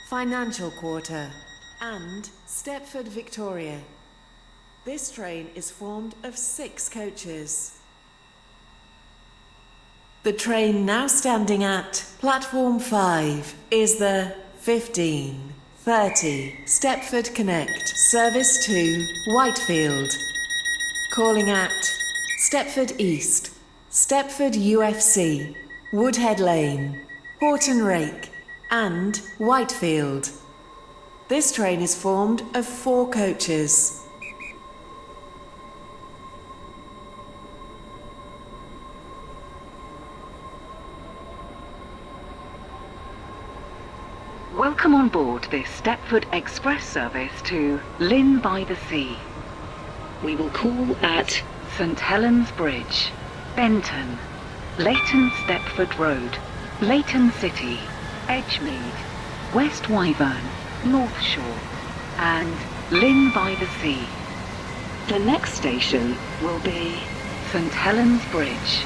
Financial Quarter, and Stepford Victoria. This train is formed of 6 coaches. The train now standing at platform 5 is the 15:30 Stepford Connect service to Whitefield. Calling at Stepford East, Stepford UFC, Woodhead Lane, Horton Rake, and Whitefield. This train is formed of 4 coaches. Welcome on board this Stepford Express service to Llyn-by-the-Sea. We will call at St Helens Bridge, Benton, Leighton Stepford Road, Leighton City, Edgemead, Westwyvern, North Shore, and Llyn-by-the-Sea. The next station will be St Helens Bridge.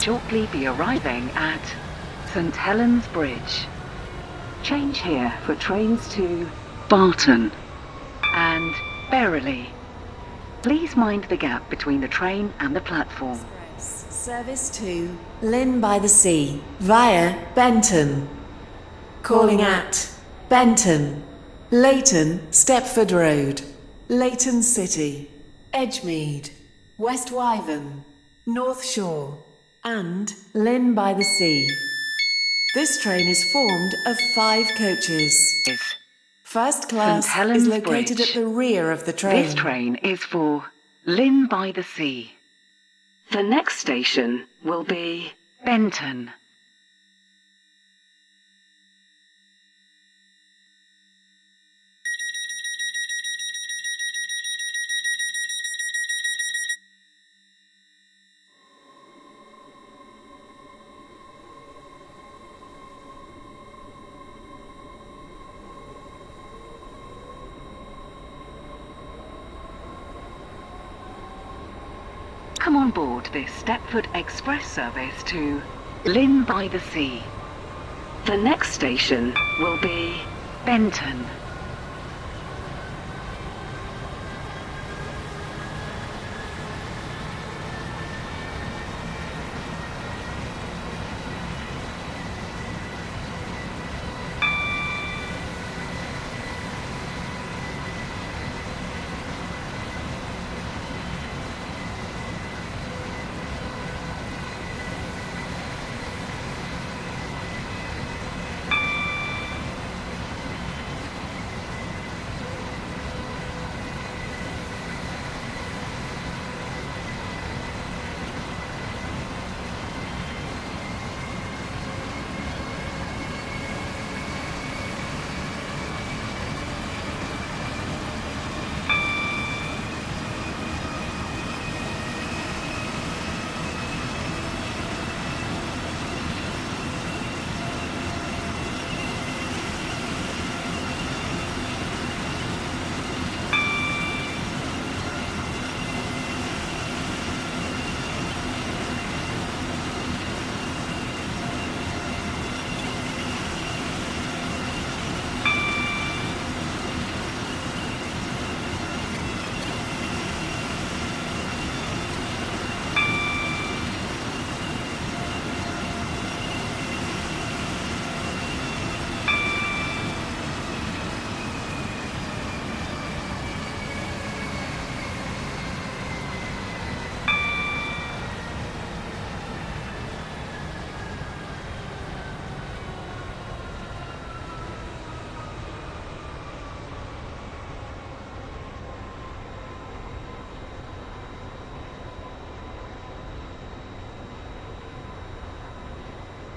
Shortly be arriving at St Helens Bridge. Change here for trains to Barton and Berrily. Please mind the gap between the train and the platform. Service to Llyn-by-the-Sea via Benton. Calling at Benton, Leighton Stepford Road, Leighton City, Edgemead, Westwyvern, North Shore, and Llyn-by-the-Sea. This train is formed of 5 coaches. First class is located Bridge. at the rear of the train. This train is for Llyn-by-the-Sea. The next station will be Benton. Come on board this Stepford Express service to Llyn-by-the-Sea. The next station will be Benton.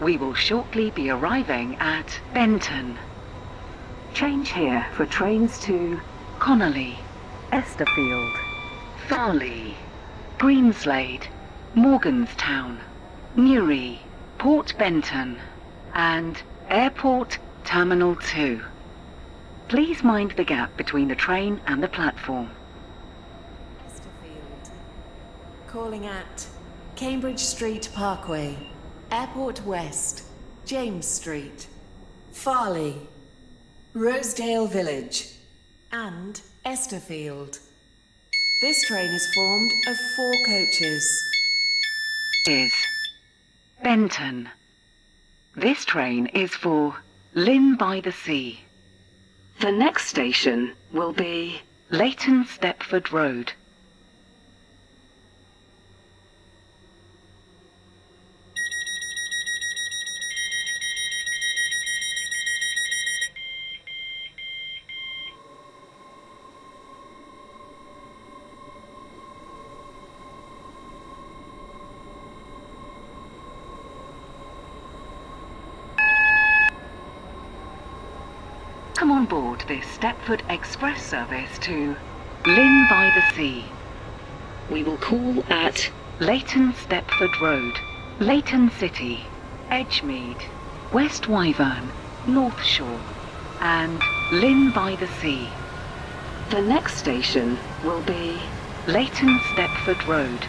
We will shortly be arriving at Benton. Change here for trains to Connolly, Esterfield, Farley, Greenslade, Morganstown, Newry, Port Benton, and Airport Terminal 2. Please mind the gap between the train and the platform. Esterfield. Calling at Cambridge Street Parkway, Airport West, James Street, Farley, Rosedale Village, and Esterfield. This train is formed of 4 coaches. Is Benton. This train is for Llyn-by-the-Sea. The next station will be Leighton Stepford Road. Come on board this Stepford Express service to Llyn-by-the-Sea. We will call at Leighton Stepford Road, Leighton City, Edgemead, Westwyvern, North Shore, and Llyn-by-the-Sea. The next station will be Leighton Stepford Road.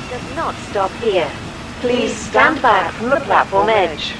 Does not stop here. Please stand back from the platform edge.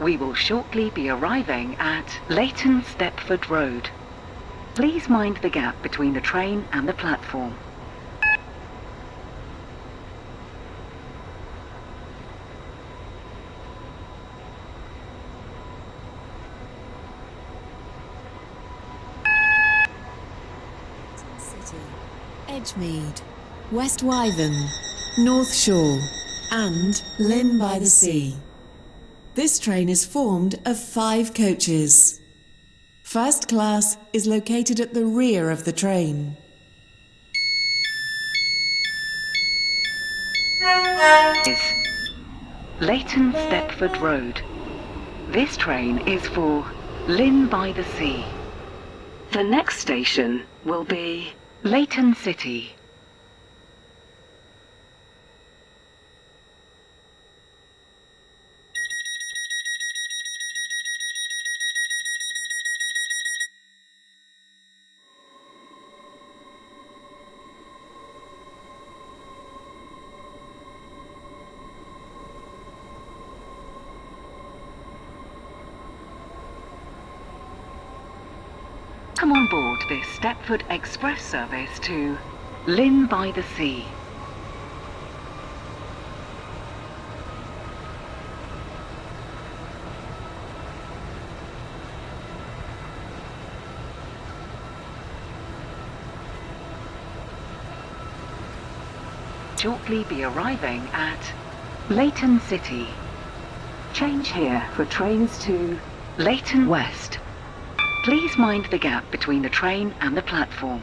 We will shortly be arriving at Leighton Stepford Road. Please mind the gap between the train and the platform. City, Edgemead, Westwyvern, North Shore, and Llyn-by-the-Sea. This train is formed of 5 coaches. First class is located at the rear of the train. Is Leighton Stepford Road. This train is for Llyn-by-the-Sea. The next station will be Leighton City. Come on board this Stepford Express service to Llyn-by-the-Sea. Shortly be arriving at Leighton City. Change here for trains to Leighton West. Please mind the gap between the train and the platform.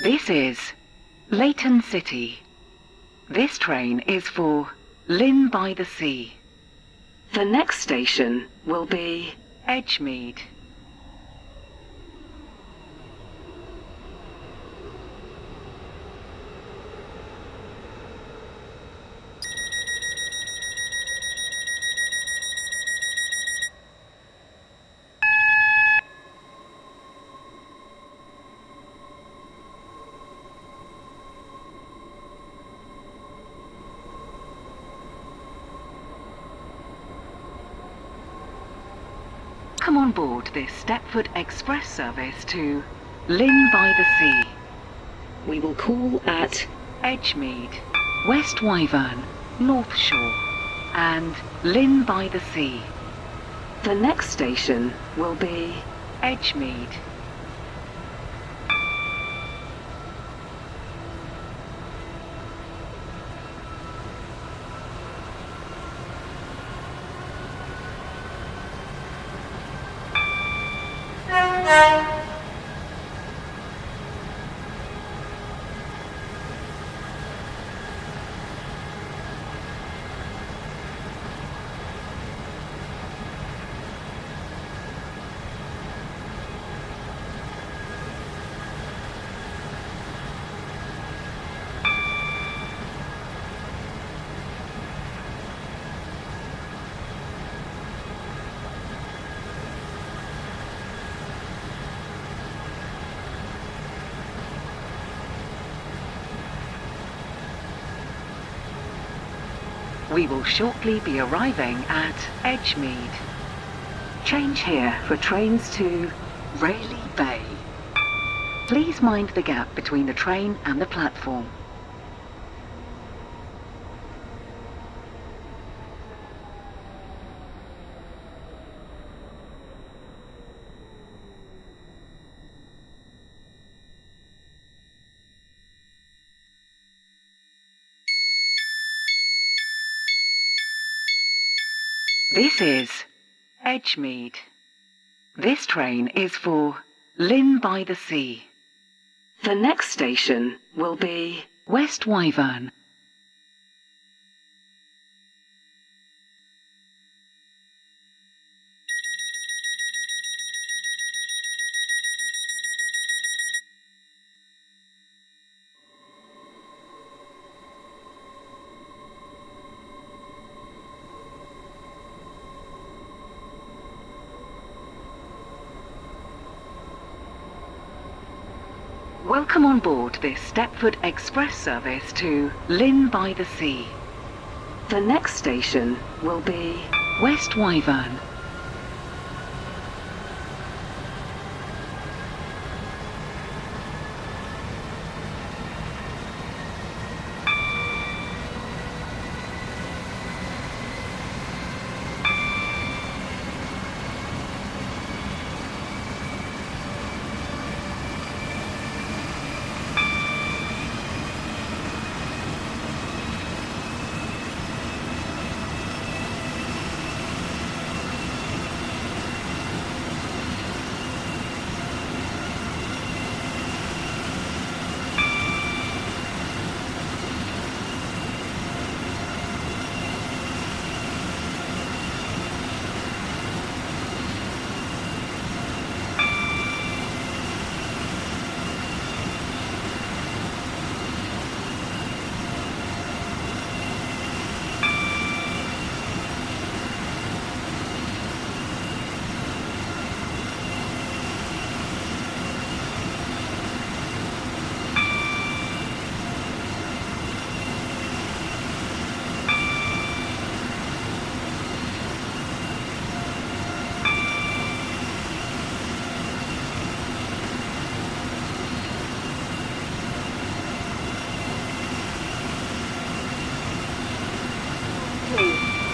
This is Leighton City. This train is for Llyn-by-the-Sea. The next station will be Edgemead. Come on board this Stepford Express service to Llyn-by-the-Sea. We will call at Edgemead, Westwyvern, North Shore, and Llyn-by-the-Sea. The next station will be Edgemead. We will shortly be arriving at Edgemead. Change here for trains to Rayleigh Bay. Please mind the gap between the train and the platform. This is Edgemead. This train is for Llyn-by-the-Sea. The next station will be Westwyvern. Welcome on board this Stepford Express service to Llyn-by-the-Sea. The next station will be Westwyvern.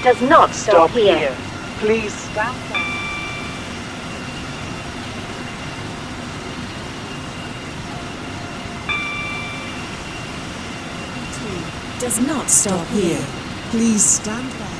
Does not stop here. Please stand back. Does not stop here. Please stand back.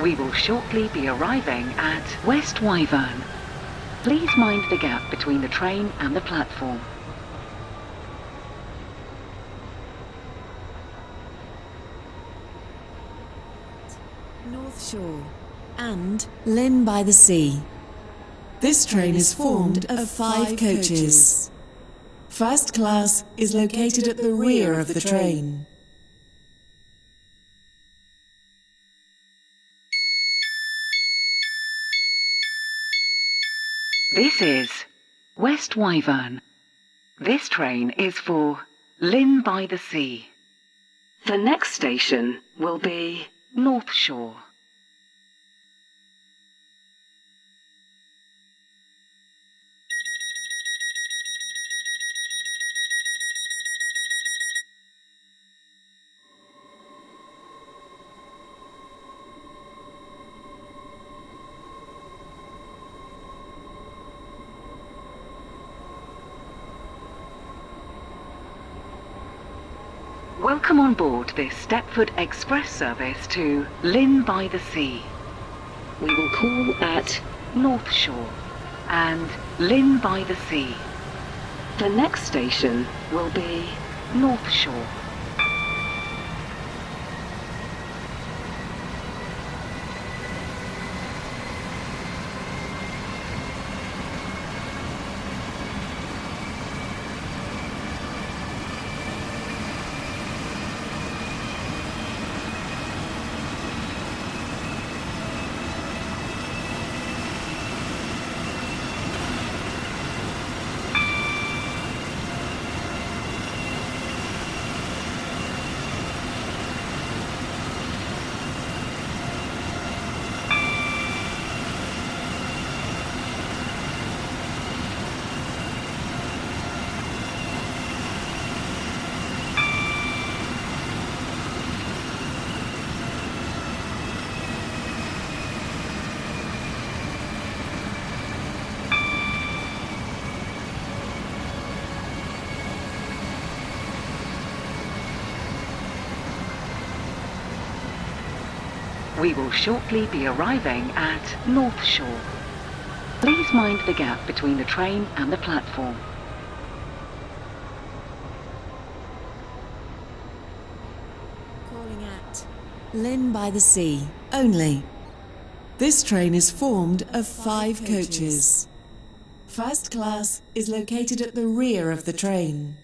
We will shortly be arriving at Westwyvern. Please mind the gap between the train and the platform. North Shore and Llyn-by-the-Sea. This train is formed of 5 coaches. First class is located at the rear of the train. This is Westwyvern. This train is for Llyn-by-the-Sea. The next station will be North Shore. Welcome on board this Stepford Express service to Llyn-by-the-Sea. We will call at North Shore and Llyn-by-the-Sea. The next station will be North Shore. We will shortly be arriving at North Shore. Please mind the gap between the train and the platform. Calling at Llyn-by-the-Sea only. This train is formed of 5 coaches. First class is located at the rear of the train.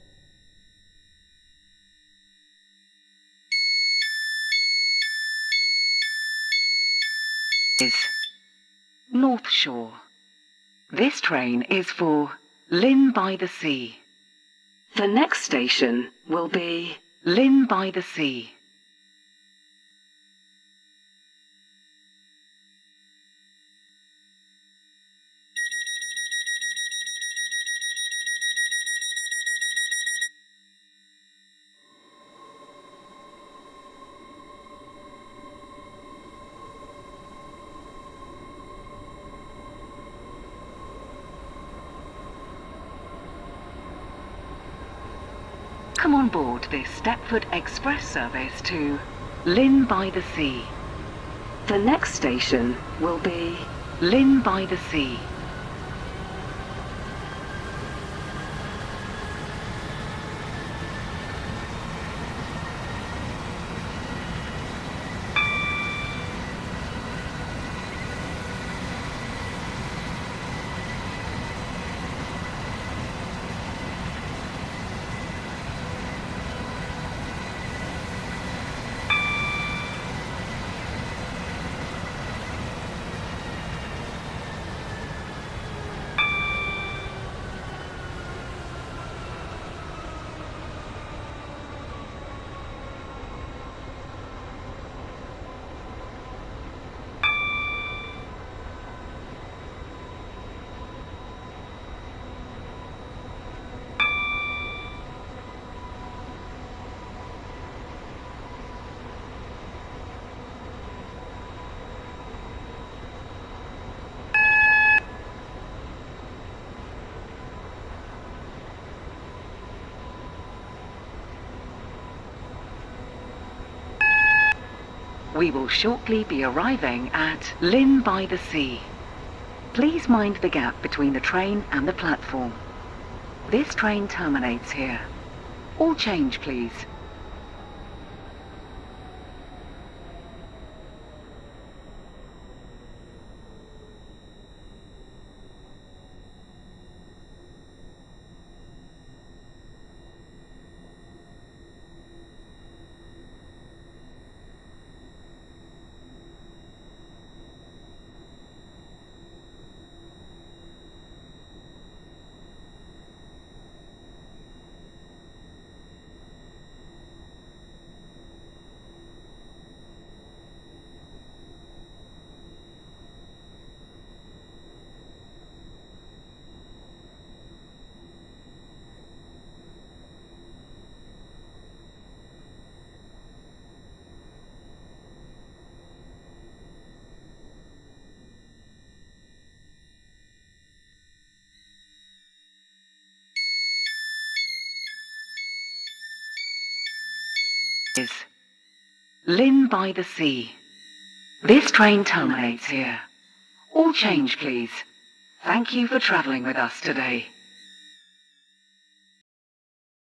Is North Shore. This train is for Llyn-by-the-Sea. The next station will be Llyn-by-the-Sea. Come on board this Stepford Express service to Llyn-by-the-Sea. The next station will be Llyn-by-the-Sea. We will shortly be arriving at Llyn-by-the-Sea. Please mind the gap between the train and the platform. This train terminates here. All change, please. Is Llyn-by-the-Sea. This train terminates here. All change, please. Thank you for travelling with us today.